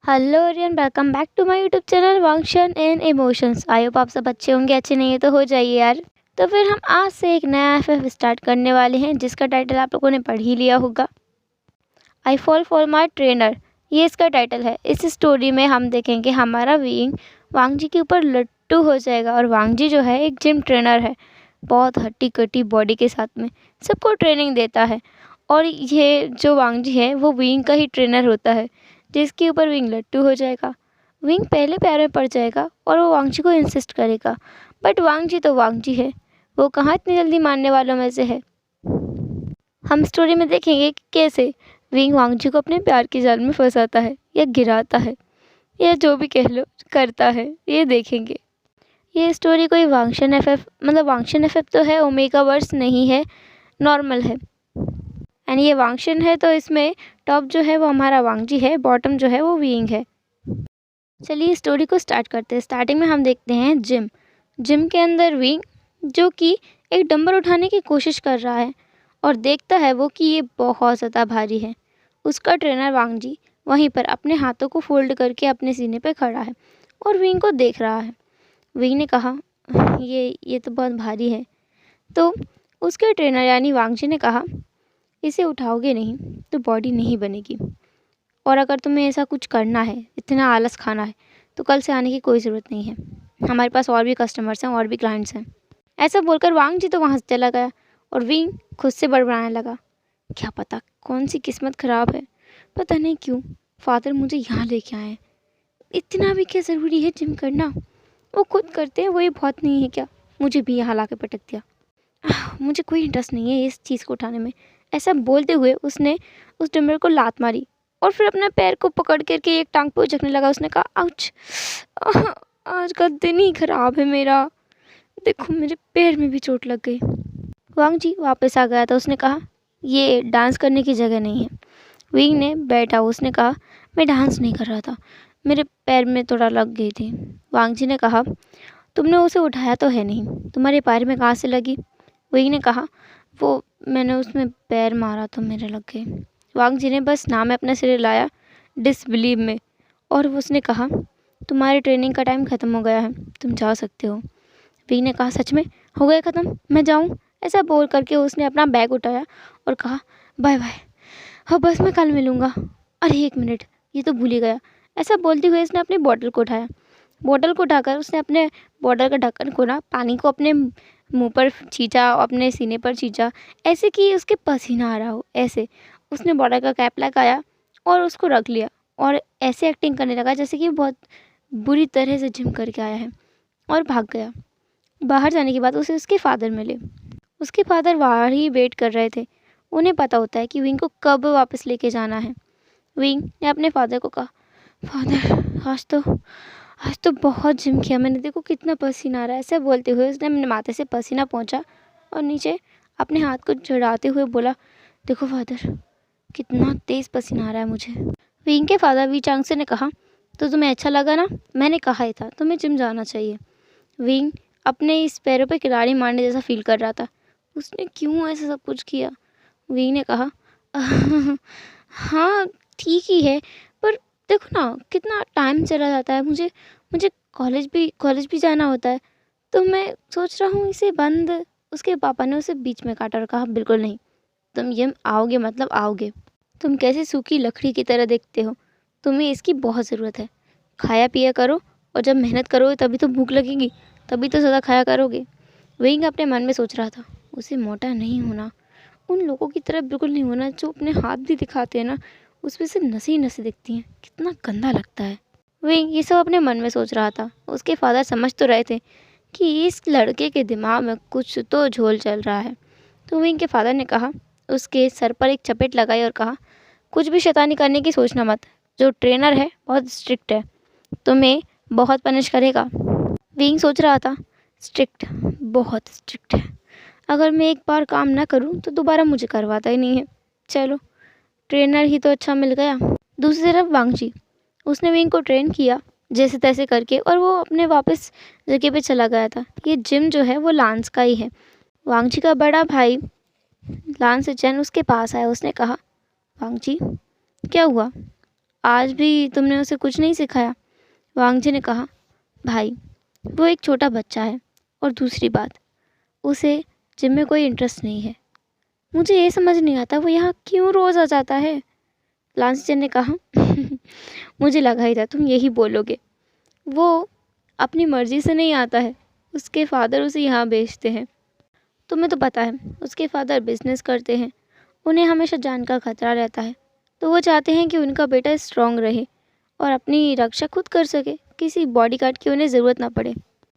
Hello everyone, welcome back to my YouTube channel Wangshan and emotions. I hope आप सब अच्छे होंगे। अच्छे नहीं है तो हो जाइए यार। तो फिर हम आज से एक नया एफएफ स्टार्ट करने वाले हैं जिसका टाइटल आप लोगों ने पढ़ ही लिया होगा, I fall for my trainer. ये इसका टाइटल है। इस स्टोरी में हम देखेंगे हमारा विंग वांग जी के ऊपर लट्टू हो जाएगा। और वांग जी जो है एक जिम ट्रेनर है, बहुत हट्टी कट्टी बॉडी के साथ में सबको ट्रेनिंग देता है। और ये जो वांग जी है वो विंग का ही ट्रेनर होता है, जिसके ऊपर विंग लट्टू हो जाएगा। विंग पहले प्यार में पड़ जाएगा और वो वांग जी को इंसिस्ट करेगा, बट वांग जी तो वांग जी है, वो कहाँ इतनी जल्दी मानने वालों में से है। हम स्टोरी में देखेंगे कि कैसे विंग वांग जी को अपने प्यार के जाल में फंसाता है या गिराता है या जो भी कह लो करता है, ये देखेंगे। ये स्टोरी कोई वांगशन एफएफ मतलब वांगशन एफएफ तो है, ओमेगा वर्स नहीं है, नॉर्मल है। एंड ये वांगशन है तो इसमें टॉप जो है वो हमारा वांग जी है, बॉटम जो है वो विंग है। चलिए स्टोरी को स्टार्ट करते हैं। स्टार्टिंग में हम देखते हैं जिम। जिम के अंदर विंग जो कि एक डंबल उठाने की कोशिश कर रहा है और देखता है वो कि ये बहुत ज़्यादा भारी है। उसका ट्रेनर वांग जी वहीं पर अपने हाथों को फोल्ड करके अपने सीने पे खड़ा है और विंग को देख रहा है। विंग ने कहा, ये तो बहुत भारी है। तो उसके ट्रेनर यानी वांग जी ने कहा, इसे उठाओगे नहीं तो बॉडी नहीं बनेगी, और अगर तुम्हें ऐसा कुछ करना है, इतना आलस खाना है, तो कल से आने की कोई ज़रूरत नहीं है। हमारे पास और भी कस्टमर्स हैं और भी क्लाइंट्स हैं। ऐसा बोलकर वांग जी तो वहाँ से चला गया और विंग खुद से बड़बड़ाने लगा, क्या पता कौन सी किस्मत ख़राब है, पता नहीं क्यों फादर मुझे यहाँ लेके आए हैं। इतना भी क्या ज़रूरी है जिम करना, वो खुद करते हैं, वही बहुत नहीं है क्या, मुझे भी यहाँ ला के पटक दिया। मुझे कोई इंटरेस्ट नहीं है इस चीज़ को उठाने में। ऐसा बोलते हुए उसने उस डंबल को लात मारी और फिर अपने पैर को पकड़ करके एक टांग पे उचकने लगा। उसने कहा, आउच, आज का दिन ही खराब है मेरा, देखो मेरे पैर में भी चोट लग गई। वांग जी वापस आ गया था। उसने कहा, ये डांस करने की जगह नहीं है। विंग ने बैठा, उसने कहा, मैं डांस नहीं कर रहा था, मेरे पैर में थोड़ा लग गई थी। वांग जी ने कहा, तुमने उसे उठाया तो है नहीं, तुम्हारे पैर में कहाँ से लगी। विंग ने कहा, वो मैंने उसमें पैर मारा तो मेरे लग गए। वांग जी ने बस नाम में अपना सिर हिलाया डिसबिलीव में, और उसने कहा, तुम्हारी ट्रेनिंग का टाइम ख़त्म हो गया है, तुम जा सकते हो। विंग ने कहा, सच में हो गया ख़त्म, मैं जाऊँ। ऐसा बोल करके उसने अपना बैग उठाया और कहा, बाय बाय, हाँ बस मैं कल मिलूँगा। अरे एक मिनट, ये तो भूल ही गया। ऐसा बोलते हुए उसने अपनी बॉटल को उठाया। बॉटल को उठाकर उसने अपने बॉटल का ढक्कन खोला, पानी को अपने मुंह पर छींचा, अपने सीने पर छींचा, ऐसे कि उसके पसीना आ रहा हो। ऐसे उसने बॉटल का कैप लगाया और उसको रख लिया और ऐसे एक्टिंग करने लगा जैसे कि बहुत बुरी तरह से जिम करके आया है, और भाग गया। बाहर जाने के बाद उसे उसके फादर मिले। उसके फादर बाहर ही वेट कर रहे थे। उन्हें पता होता है कि विंग को कब वापस लेके जाना है। विंग ने अपने फादर को कहा, फादर आज तो बहुत जिम किया मैंने, देखो कितना पसीना आ रहा है। ऐसे बोलते हुए उसने अपने माथे से पसीना पोंछा और नीचे अपने हाथ को चढ़ाते हुए बोला, देखो फादर कितना तेज़ पसीना आ रहा है मुझे। विंग के फादर वी चांग से ने कहा, तो तुम्हें अच्छा लगा ना, मैंने कहा ही था तुम्हें जिम जाना चाहिए। विंग अपने इस पैरों पे किराड़ी मारने जैसा फील कर रहा था। उसने क्यों ऐसा सब कुछ किया। विंग ने कहा, हाँ ठीक ही है, पर देखो ना कितना टाइम चला जाता है, मुझे मुझे कॉलेज भी जाना होता है, तो मैं सोच रहा हूँ इसे बंद। उसके पापा ने उसे बीच में काटा और कहा, बिल्कुल नहीं, तुम ये आओगे मतलब आओगे। तुम कैसे सूखी लकड़ी की तरह देखते हो, तुम्हें इसकी बहुत ज़रूरत है। खाया पिया करो, और जब मेहनत करोगे तभी तो भूख लगेगी, तभी तो ज़्यादा खाया करोगे। विंग अपने मन में सोच रहा था, उसे मोटा नहीं होना, उन लोगों की तरह बिल्कुल नहीं होना जो अपने हाथ भी दिखाते हैं ना, उसमें से नसें ही नसें दिखती हैं, कितना गंदा लगता है। विंग ये सब अपने मन में सोच रहा था। उसके फादर समझ तो रहे थे कि इस लड़के के दिमाग में कुछ तो झोल चल रहा है। तो विंग के फादर ने कहा, उसके सर पर एक चपेट लगाई और कहा, कुछ भी शैतानी करने की सोचना मत, जो ट्रेनर है बहुत स्ट्रिक्ट है, तुम्हें बहुत पनिश करेगा। विंग सोच रहा था, स्ट्रिक्ट, बहुत स्ट्रिक्ट है, अगर मैं एक बार काम ना करूं तो दोबारा मुझे करवाता ही नहीं है। चलो ट्रेनर ही तो अच्छा मिल गया। दूसरी तरफ वांग जी, उसने विंग को ट्रेन किया जैसे तैसे करके, और वो अपने वापस जगह पे चला गया था। ये जिम जो है वो लांस का ही है। वांग जी का बड़ा भाई लांस चैन उसके पास आया। उसने कहा, वांग जी क्या हुआ, आज भी तुमने उसे कुछ नहीं सिखाया? वांग जी ने कहा, भाई वो एक छोटा बच्चा है, और दूसरी बात, उसे जिम में कोई इंटरेस्ट नहीं है। मुझे ये समझ नहीं आता वो यहाँ क्यों रोज़ आ जाता है। लांसचन ने कहा, मुझे लगा ही था तुम यही बोलोगे। वो अपनी मर्ज़ी से नहीं आता है, उसके फादर उसे यहाँ भेजते हैं। तुम्हें तो पता है उसके फादर बिजनेस करते हैं, उन्हें हमेशा जान का खतरा रहता है, तो वो चाहते हैं कि उनका बेटा स्ट्रांग रहे और अपनी रक्षा खुद कर सके, किसी बॉडीगार्ड की उन्हें ज़रूरत ना पड़े।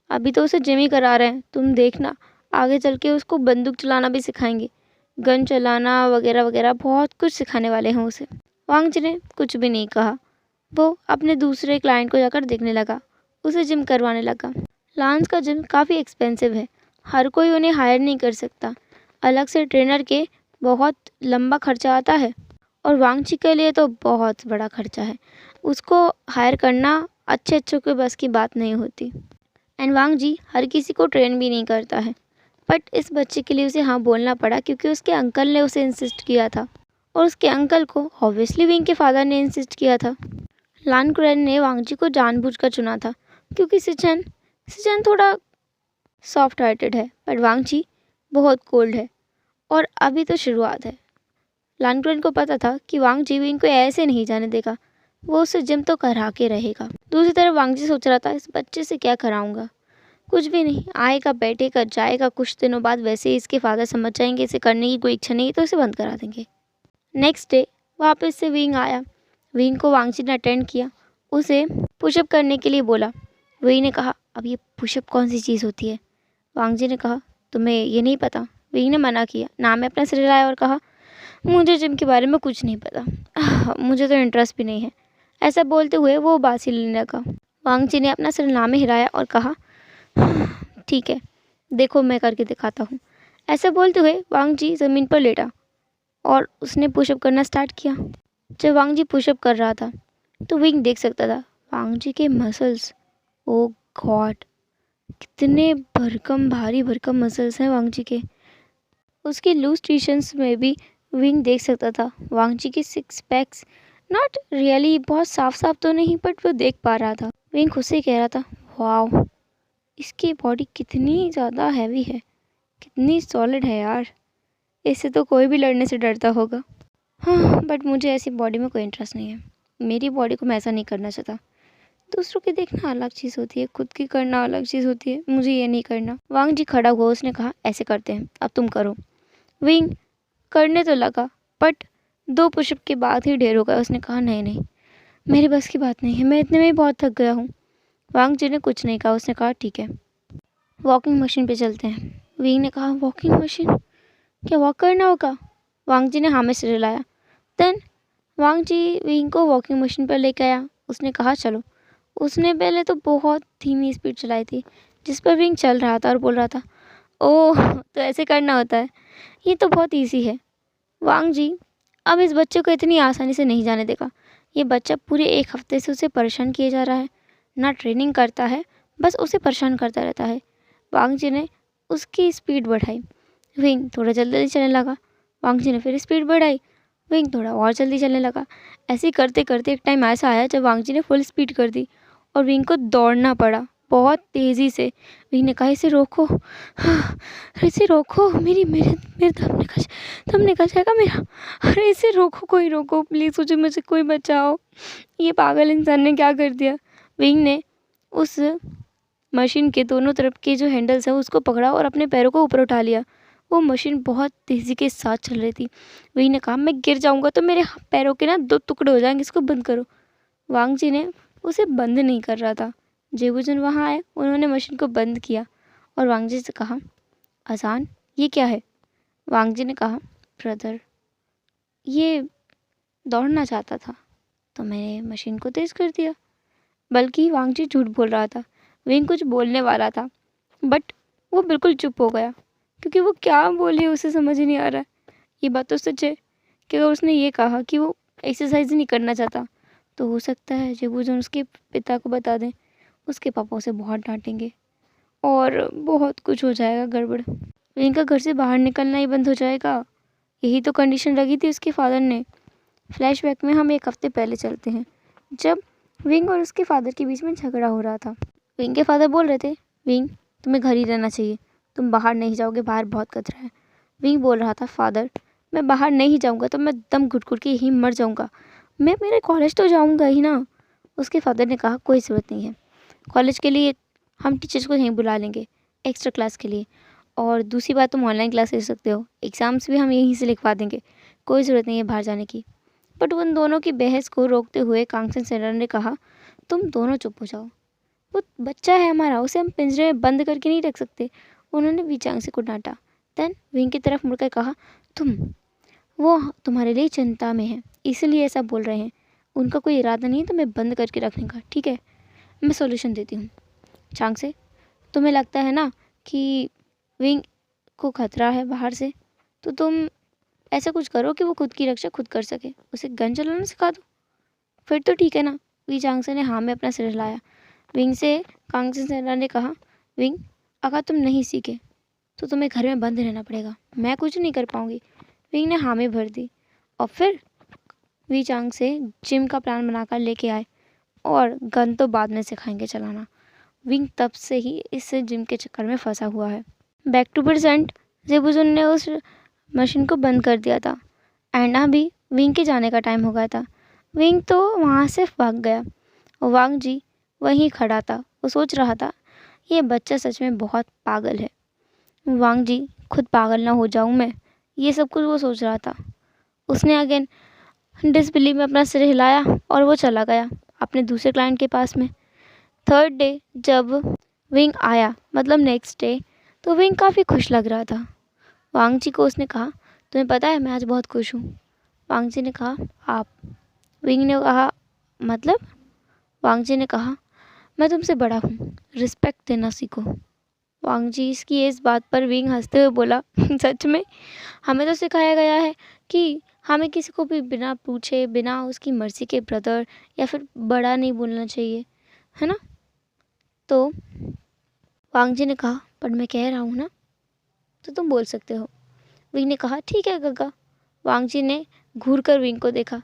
अभी तो उसे जिम ही करा रहे हैं, तुम देखना आगे चल के उसको बंदूक चलाना भी सिखाएंगे, गन चलाना वगैरह वगैरह, बहुत कुछ सिखाने वाले हैं उसे। वांग जी ने कुछ भी नहीं कहा। वो अपने दूसरे क्लाइंट को जाकर देखने लगा, उसे जिम करवाने लगा। लांस का जिम काफ़ी एक्सपेंसिव है, हर कोई उन्हें हायर नहीं कर सकता, अलग से ट्रेनर के बहुत लंबा खर्चा आता है, और वांग जी के लिए तो बहुत बड़ा खर्चा है। उसको हायर करना अच्छे के बस की बात नहीं होती। एंड वांग जी हर किसी को ट्रेन भी नहीं करता है, बट इस बच्चे के लिए उसे हाँ बोलना पड़ा क्योंकि उसके अंकल ने उसे इंसिस्ट किया था, और उसके अंकल को ऑब्वियसली विंग के फादर ने इंसिस्ट किया था। लान कुरैन ने वांग जी को जानबूझकर चुना था क्योंकि सिचन थोड़ा सॉफ्ट हार्टेड है, पर वांग जी बहुत कोल्ड है, और अभी तो शुरुआत है। लान कुरैन को पता था कि वांग जी विंग को ऐसे नहीं जाने देगा, वो उसे जिम तो करा के रहेगा। दूसरी तरफ वांग जी सोच रहा था, इस बच्चे से क्या कराऊंगा, कुछ भी नहीं, आएगा बैठेगा जाएगा, कुछ दिनों बाद वैसे ही इसके फादर समझ जाएंगे इसे करने की कोई इच्छा नहीं है तो इसे बंद करा देंगे। नेक्स्ट डे वापस से विंग आया। विंग को वांग जी ने अटेंड किया, उसे पुशअप करने के लिए बोला। विंग ने कहा, अब ये पुशअप कौन सी चीज़ होती है? वांग जी ने कहा, तुम्हें ये नहीं पता? विंग ने मना किया, नाम में अपना सिर हिलाया और कहा, मुझे जिम के बारे में कुछ नहीं पता, मुझे तो इंटरेस्ट भी नहीं है। ऐसा बोलते हुए वो बासी लेने लगा। वांग जी ने अपना सिर नामे हिलाया और कहा, ठीक है, देखो मैं करके दिखाता हूँ। ऐसा बोलते हुए वांग जी ज़मीन पर लेटा और उसने पुशअप करना स्टार्ट किया। जब वांग जी पुशअप कर रहा था तो विंग देख सकता था वांग जी के मसल्स, ओ गॉड, कितने भारी भरकम मसल्स हैं वांग जी के। उसके लूज टीशर्ट्स में भी विंग देख सकता था वांग जी के सिक्स पैक्स, नॉट रियली बहुत साफ तो नहीं, बट वो देख पा रहा था। विंग खुद से कह रहा था, वाओ, इसकी बॉडी कितनी ज़्यादा हैवी है, कितनी सॉलिड है यार, इससे तो कोई भी लड़ने से डरता होगा। हाँ, बट मुझे ऐसी बॉडी में कोई इंटरेस्ट नहीं है, मेरी बॉडी को मैं ऐसा नहीं करना चाहता। दूसरों की देखना अलग चीज़ होती है, खुद की करना अलग चीज़ होती है, मुझे ये नहीं करना। वांग जी खड़ा हुआ, उसने कहा, ऐसे करते हैं, अब तुम करो। विंग करने तो लगा, बट 2 पुशअप के बाद ही ढेर हो गया। उसने कहा, नहीं, मेरी बस की बात नहीं है, मैं इतने में ही बहुत थक गया हूँ। वांग जी ने कुछ नहीं कहा, उसने कहा, ठीक है, वॉकिंग मशीन पे चलते हैं। विंग ने कहा, वॉकिंग मशीन, क्या वॉक करना होगा? वांग जी ने हाँ में सिर हिलाया। देन वांग जी विंग को वॉकिंग मशीन पर लेकर आया। उसने कहा, चलो। उसने पहले तो बहुत धीमी स्पीड चलाई थी, जिस पर विंग चल रहा था और बोल रहा था, ओह, तो ऐसे करना होता है, ये तो बहुत ईजी है। वांग जी अब इस बच्चे को इतनी आसानी से नहीं जाने देगा। ये बच्चा पूरे 1 हफ्ते से उसे परेशान किए जा रहा है, ना ट्रेनिंग करता है, बस उसे परेशान करता रहता है। वांग जी ने उसकी स्पीड बढ़ाई, विंग थोड़ा जल्दी चलने लगा। वांग जी ने फिर स्पीड बढ़ाई, विंग थोड़ा और जल्दी चलने लगा। ऐसे ही करते करते एक टाइम ऐसा आया जब वांग जी ने फुल स्पीड कर दी और विंग को दौड़ना पड़ा बहुत तेज़ी से। विंग ने कहा, इसे रोको, हाँ, इसे रोको, मेरे दम निकल जाएगा मेरा, अरे इसे रोको, कोई रोको प्लीज़, मुझे कोई बचाओ, ये पागल इंसान ने क्या कर दिया। विंग ने उस मशीन के दोनों तरफ के जो हैंडल्स हैं उसको पकड़ा और अपने पैरों को ऊपर उठा लिया। वो मशीन बहुत तेज़ी के साथ चल रही थी। विंग ने कहा, मैं गिर जाऊंगा तो मेरे पैरों के ना 2 टुकड़े हो जाएंगे, इसको बंद करो। वांग जी ने उसे बंद नहीं कर रहा था। जेबूजन वहाँ आए, उन्होंने मशीन को बंद किया और वांग जी से कहा, अजान, ये क्या है? वांग जी ने कहा, ब्रदर, ये दौड़ना चाहता था तो मैंने मशीन को तेज़ कर दिया। बल्कि वांग जी झूठ बोल रहा था। विंग कुछ बोलने वाला था, बट वो बिल्कुल चुप हो गया क्योंकि वो क्या बोले उसे समझ ही नहीं आ रहा है। ये बात तो सच है कि अगर उसने ये कहा कि वो एक्सरसाइज नहीं करना चाहता तो हो सकता है जेबूजन उसके पिता को बता दें, उसके पापा उसे बहुत डांटेंगे और बहुत कुछ हो जाएगा गड़बड़। विंग का घर से बाहर निकलना ही बंद हो जाएगा। यही तो कंडीशन लगी थी उसके फादर ने। फ्लैशबैक में हम 1 हफ्ते पहले चलते हैं। जब विंग और उसके फादर के बीच में झगड़ा हो रहा था। विंग के फादर बोल रहे थे, विंग तुम्हें घर ही रहना चाहिए, तुम बाहर नहीं जाओगे, बाहर बहुत खतरा है। विंग बोल रहा था, फादर मैं बाहर नहीं जाऊँगा तो मैं दम घुट घुट के यहीं मर जाऊँगा, मैं मेरे कॉलेज तो जाऊँगा ही ना। उसके फादर ने कहा, कोई ज़रूरत नहीं है, कॉलेज के लिए हम टीचर्स को यहीं बुला लेंगे एक्स्ट्रा क्लास के लिए, और दूसरी बात तुम ऑनलाइन क्लास ले सकते हो, एग्ज़ाम्स भी हम यहीं से लिखवा देंगे, कोई ज़रूरत नहीं है बाहर जाने की। बट उन दोनों की बहस को रोकते हुए कांगसेन सेनर ने कहा, तुम दोनों चुप हो जाओ, वो बच्चा है हमारा, उसे हम पिंजरे में बंद करके नहीं रख सकते। उन्होंने वीचांग को डांटा। देन विंग की तरफ मुड़कर कहा, वो तुम्हारे लिए चिंता में है, इसलिए ऐसा बोल रहे हैं, उनका कोई इरादा नहीं है तुम्हें बंद करके रखने का, ठीक है। मैं सॉल्यूशन देती हूँ। चांगसे, तुम्हें लगता है ना कि विंग को खतरा है बाहर से, तो तुम ऐसा कुछ करो कि वो खुद की रक्षा खुद कर सके, उसे गन चलाना सिखा दो, फिर तो ठीक है ना। वी चांगसे ने हाँ में अपना सिर हिलाया। विंग से कांगसेन सेना ने कहा, विंग अगर तुम नहीं सीखे तो तुम्हें घर में बंद रहना पड़ेगा, मैं कुछ नहीं कर पाऊंगी। विंग ने हाँ में भर दी और फिर वी चांग से जिम का प्लान बनाकर लेके आए, और गन तो बाद में सिखाएंगे चलाना। विंग तब से ही इस जिम के चक्कर में फंसा हुआ है। बैक टू प्रेजेंट, जेबुजुन ने उस मशीन को बंद कर दिया था एंड अभी विंग के जाने का टाइम हो गया था। विंग तो वहाँ से भाग गया और वांग जी वहीं खड़ा था। वो सोच रहा था, ये बच्चा सच में बहुत पागल है, वांग जी खुद पागल ना हो जाऊँ मैं, ये सब कुछ वो सोच रहा था। उसने अगेन डिसबिलीव में अपना सिर हिलाया और वो चला गया अपने दूसरे क्लाइंट के पास में। थर्ड डे जब विंग आया, मतलब नेक्स्ट डे, तो विंग काफ़ी खुश लग रहा था। वांग जी को उसने कहा, तुम्हें पता है मैं आज बहुत खुश हूँ। वांग जी ने कहा, आप? विंग ने कहा, मतलब? वांग जी ने कहा, मैं तुमसे बड़ा हूँ, रिस्पेक्ट देना सीखो। वांग जी इसकी इस बात पर विंग हंसते हुए बोला, सच में? हमें तो सिखाया गया है कि हमें किसी को भी बिना पूछे, बिना उसकी मर्ज़ी के ब्रदर या फिर बड़ा नहीं बोलना चाहिए, है ना। तो वांग जी ने कहा, पर मैं कह रहा हूँ ना, तो तुम बोल सकते हो। विंग ने कहा, ठीक है गग्गा। वांग जी ने घूर कर विंग को देखा।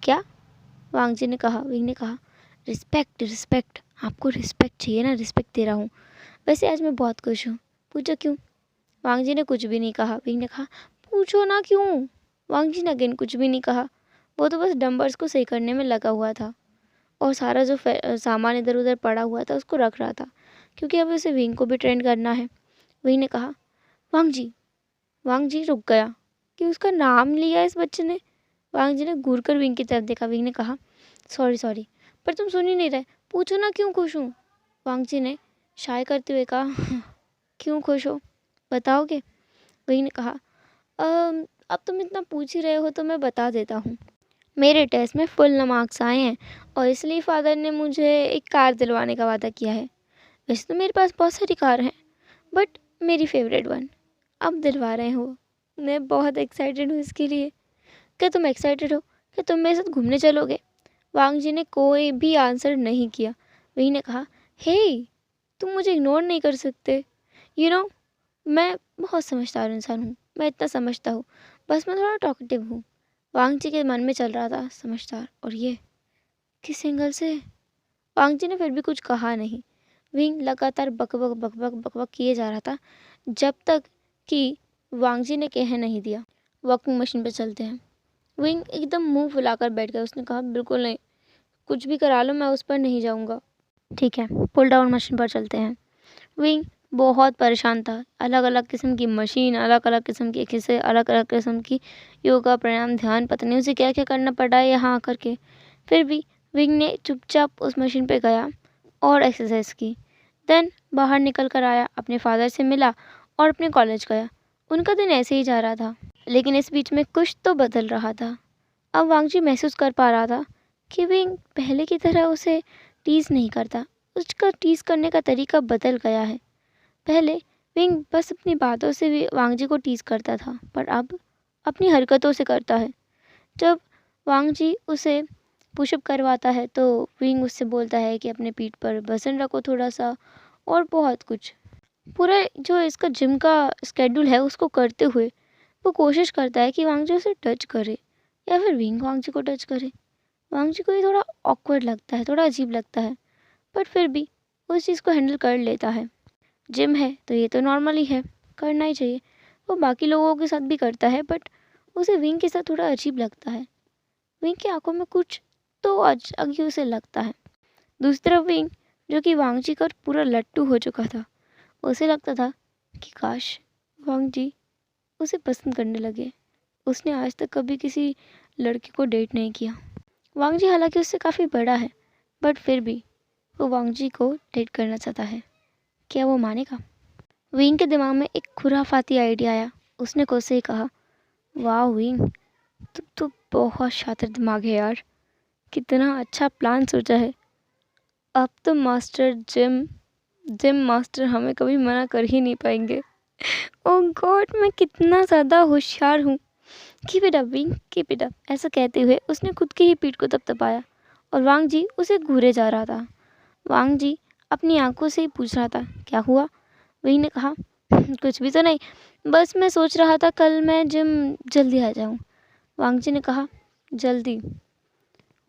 क्या? वांग जी ने कहा। विंग ने कहा, रिस्पेक्ट रिस्पेक्ट, आपको रिस्पेक्ट चाहिए ना, रिस्पेक्ट दे रहा हूँ। वैसे आज मैं बहुत खुश हूँ। पूछो क्यों? वांग जी ने कुछ भी नहीं कहा। विंग ने कहा, पूछो ना क्यों। वांग जी ने अगेन कुछ भी नहीं कहा। वो तो बस डंबर्स को सही करने में लगा हुआ था और सारा जो सामान इधर उधर पड़ा हुआ था उसको रख रहा था, क्योंकि अब उसे विंग को भी ट्रेंड करना है। विंग ने कहा, वांग जी। वांग जी रुक गया कि उसका नाम लिया इस बच्चे ने। वांग जी ने घूर कर विंग की तरफ देखा। विंग ने कहा, सॉरी सॉरी, पर तुम सुन ही नहीं रहे, पूछो ना क्यों खुश हूँ। वांग जी ने शाय करते हुए कहा, क्यों खुश हो, बताओगे? विंग ने कहा, अब तुम इतना पूछ ही रहे हो तो मैं बता देता हूँ। मेरे टेस्ट में फुल मार्क्स आए हैं और इसलिए फादर ने मुझे एक कार दिलवाने का वादा किया है। वैसे तो मेरे पास बहुत सारी कार हैं, बट मेरी फेवरेट वन अब दिलवा रहे हो। मैं बहुत एक्साइटेड हूँ इसके लिए। क्या तुम एक्साइटेड हो? क्या तुम मेरे साथ घूमने चलोगे? वांग जी ने कोई भी आंसर नहीं किया। वही ने कहा, हे, तुम मुझे इग्नोर नहीं कर सकते। यू नो, मैं बहुत समझदार इंसान हूँ, मैं इतना समझता हूँ, बस मैं थोड़ा टॉकेटिव हूँ। वांग जी के मन में चल रहा था, समझदार, और ये किस एंगल से? वांग जी ने फिर भी कुछ कहा नहीं। विंग लगातार बकबक बकबक बकबक किए जा रहा था जब तक कि वांग जी ने कह नहीं दिया, वॉकिंग मशीन पर चलते हैं। विंग एकदम मुंह फुलाकर बैठ गया। उसने कहा, बिल्कुल नहीं, कुछ भी करा लो, मैं उस पर नहीं जाऊंगा। ठीक है, पुल डाउन मशीन पर चलते हैं। विंग बहुत परेशान था। अलग अलग किस्म की मशीन, अलग अलग किस्म की एक्सरसाइज, अलग अलग किस्म की योगा, प्राणायाम, ध्यान, पता नहीं उसे क्या क्या करना पड़ा है यहाँ आकर के। फिर भी विंग ने चुपचाप उस मशीन पे गया और एक्सरसाइज की। देन बाहर निकल कर आया, अपने फादर से मिला और अपने कॉलेज गया। उनका दिन ऐसे ही जा रहा था, लेकिन इस बीच में कुछ तो बदल रहा था। अब वांगजी महसूस कर पा रहा था कि विंग पहले की तरह उसे टीज़ नहीं करता। उसका टीज़ करने का तरीका बदल गया है। पहले विंग बस अपनी बातों से भी वांगजी को टीज़ करता था, पर अब अपनी हरकतों से करता है। जब वांगजी उसे पुशअप करवाता है तो विंग उससे बोलता है कि अपने पीठ पर वजन रखो थोड़ा सा, और बहुत कुछ। पूरा जो इसका जिम का स्केड्यूल है उसको करते हुए वो कोशिश करता है कि वांगजी उसे टच करे या फिर विंग वांगजी को टच करे। वांग जी को ये थोड़ा ऑकवर्ड लगता है, थोड़ा अजीब लगता है, बट फिर भी वो इस चीज़ को हैंडल कर लेता है। जिम है तो ये तो नॉर्मल ही है, करना ही चाहिए। वो बाकी लोगों के साथ भी करता है, बट उसे विंग के साथ थोड़ा अजीब लगता है। विंग की आंखों में कुछ तो अजीब उसे लगता है। दूसरी तरफ विंग, जो कि वांग जी का पूरा लट्टू हो चुका था, उसे लगता था कि काश वांग जी उसे पसंद करने लगे। उसने आज तक कभी किसी लड़के को डेट नहीं किया। वांग जी हालांकि उससे काफ़ी बड़ा है, बट फिर भी वो वांग जी को डेट करना चाहता है। क्या वो मानेगा? विंग के दिमाग में एक खुराफाती आइडिया आया। उसने को से कहा, वाह विंग, तुम तो बहुत शातिर दिमाग है यार, कितना अच्छा प्लान सोचा है। अब तो मास्टर जिम मास्टर हमें कभी मना कर ही नहीं पाएंगे। ओह गॉड, मैं कितना ज़्यादा होशियार हूँ। Keep it up wing, keep it up. ऐसा कहते हुए उसने खुद की ही पीठ को थपथपाया और वांग जी उसे घूरे जा रहा था। वांग जी अपनी आंखों से ही पूछ रहा था, क्या हुआ? विंग ने कहा, कुछ भी तो नहीं, बस मैं सोच रहा था कल मैं जिम जल्दी आ जाऊँ। वांग जी ने कहा, जल्दी?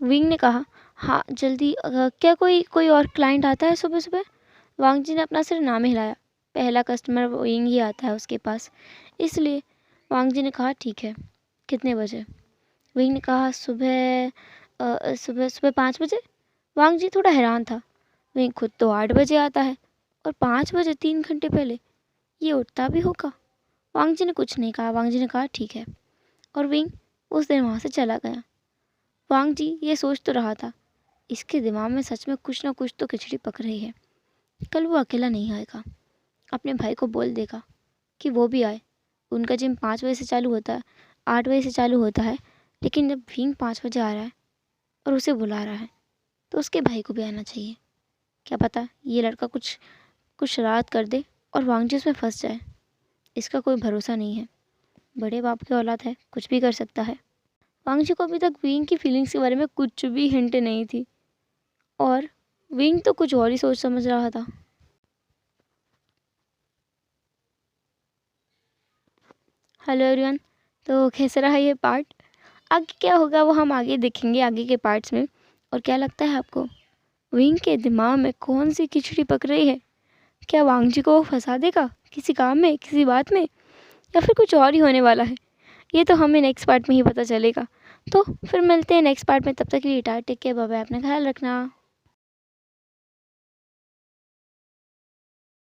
विंग ने कहा, हाँ जल्दी। क्या कोई कोई और क्लाइंट आता है सुबह सुबह? वांग जी ने अपना सिर ना हिलाया। पहला कस्टमर विंग ही आता है उसके पास, इसलिए वांग जी ने कहा, ठीक है, कितने बजे? विंग ने कहा, सुबह सुबह 5 बजे। वांग जी थोड़ा हैरान था। विंग खुद तो 8 बजे आता है और 5 बजे, 3 घंटे पहले, ये उठता भी होगा? वांग जी ने कुछ नहीं कहा। वांग जी ने कहा, ठीक है, और विंग उस दिन वहाँ से चला गया। वांग जी ये सोच तो रहा था, इसके दिमाग में सच में कुछ ना कुछ तो खिचड़ी पक रही है। कल वो अकेला नहीं आएगा, अपने भाई को बोल देगा कि वो भी आए। उनका जिम 5 बजे से चालू होता है, 8 बजे से चालू होता है, लेकिन जब विंग 5 बजे आ रहा है और उसे बुला रहा है तो उसके भाई को भी आना चाहिए। क्या पता ये लड़का कुछ कुछ शरारत कर दे और वांग जी उसमें फंस जाए। इसका कोई भरोसा नहीं है, बड़े बाप की औलाद है, कुछ भी कर सकता है। वांग जी को अभी तक विंग की फीलिंग्स के बारे में कुछ भी हिंट नहीं थी, और विंग तो कुछ और ही सोच समझ रहा था। हेलो एवरीवन, तो कैसा रहा ये पार्ट? आगे क्या होगा वो हम आगे देखेंगे आगे के पार्ट्स में। और क्या लगता है आपको, विंग के दिमाग में कौन सी खिचड़ी पक रही है? क्या वांग जी को वो फंसा देगा किसी काम में, किसी बात में, या फिर कुछ और ही होने वाला है? ये तो हमें नेक्स्ट पार्ट में ही पता चलेगा। तो फिर मिलते हैं नेक्स्ट पार्ट में, तब तक के लिए tata, take care, bye bye, अपना ख्याल रखना।